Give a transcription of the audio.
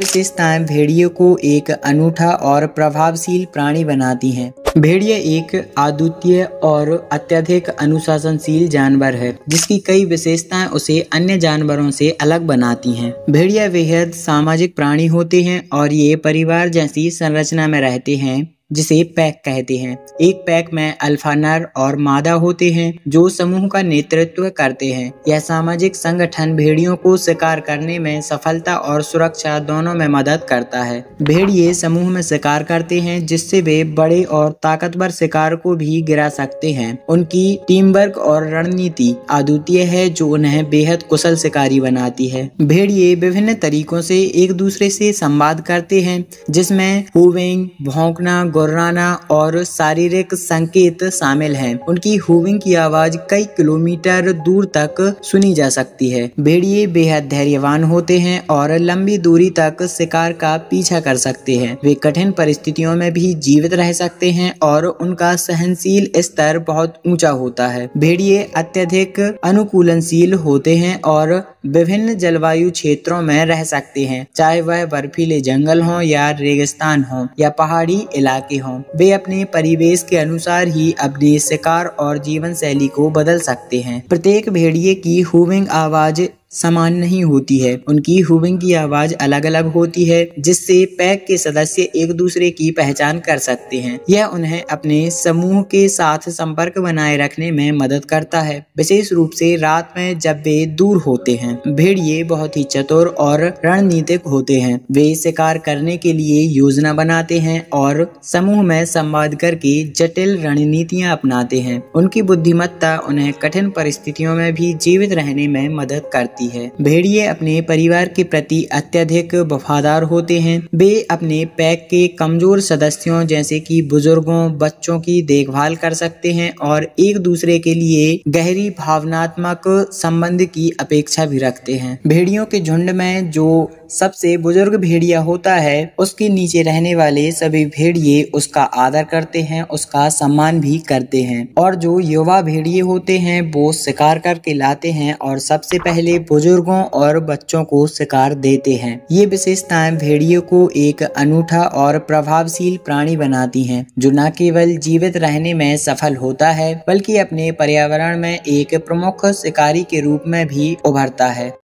विशेषताएं भेड़िए को एक अनूठा और प्रभावशील प्राणी बनाती हैं। भेड़िया एक अद्वितीय और अत्यधिक अनुशासनशील जानवर है, जिसकी कई विशेषताएं उसे अन्य जानवरों से अलग बनाती हैं। भेड़िया बेहद सामाजिक प्राणी होते हैं और ये परिवार जैसी संरचना में रहते हैं, जिसे पैक कहते हैं। एक पैक में अल्फा नर और मादा होते हैं जो समूह का नेतृत्व करते हैं। यह सामाजिक संगठन भेड़ियों को शिकार करने में सफलता और सुरक्षा दोनों में मदद करता है। भेड़िए समूह में शिकार करते हैं, जिससे वे बड़े और ताकतवर शिकार को भी गिरा सकते हैं। उनकी टीम वर्क और रणनीति अद्वितीय है, जो उन्हें बेहद कुशल शिकारी बनाती है। भेड़िए विभिन्न तरीकों से एक दूसरे से संवाद करते हैं, जिसमें हूविंग, भौंकना, गुर्राना और शारीरिक संकेत शामिल हैं। उनकी हूविंग की आवाज कई किलोमीटर दूर तक सुनी जा सकती है। भेड़िए बेहद धैर्यवान होते हैं और लंबी दूरी तक शिकार का पीछा कर सकते हैं। वे कठिन परिस्थितियों में भी जीवित रह सकते हैं और उनका सहनशील स्तर बहुत ऊंचा होता है। भेड़िए अत्यधिक अनुकूलनशील होते हैं और विभिन्न जलवायु क्षेत्रों में रह सकते हैं, चाहे वह बर्फीले जंगल हो या रेगिस्तान हो या पहाड़ी इलाके हों। वे अपने परिवेश के अनुसार ही अपने शिकार और जीवन शैली को बदल सकते हैं। प्रत्येक भेड़िए की हूविंग आवाज समान नहीं होती है। उनकी हूविंग की आवाज अलग अलग होती है, जिससे पैक के सदस्य एक दूसरे की पहचान कर सकते हैं। यह उन्हें अपने समूह के साथ संपर्क बनाए रखने में मदद करता है, विशेष रूप से रात में जब वे दूर होते हैं। भेड़िए बहुत ही चतुर और रणनीतिक होते हैं। वे शिकार करने के लिए योजना बनाते हैं और समूह में संवाद करके जटिल रणनीतियां अपनाते हैं। उनकी बुद्धिमत्ता उन्हें कठिन परिस्थितियों में भी जीवित रहने में मदद करती है। भेड़िए अपने परिवार के प्रति अत्यधिक वफादार होते हैं। वे अपने पैक के कमजोर सदस्यों जैसे कि बुजुर्गों, बच्चों की देखभाल कर सकते हैं और एक दूसरे के लिए गहरी भावनात्मक संबंध की अपेक्षा भी रखते हैं। भेड़ियों के झुंड में जो सबसे बुजुर्ग भेड़िया होता है, उसके नीचे रहने वाले सभी भेड़िए उसका आदर करते हैं, उसका सम्मान भी करते हैं। और जो युवा भेड़िए होते हैं वो शिकार करके लाते हैं और सबसे पहले बुजुर्गों और बच्चों को शिकार देते हैं। ये विशेषताएं भेड़िए को एक अनूठा और प्रभावशील प्राणी बनाती हैं, जो न केवल जीवित रहने में सफल होता है, बल्कि अपने पर्यावरण में एक प्रमुख शिकारी के रूप में भी उभरता है।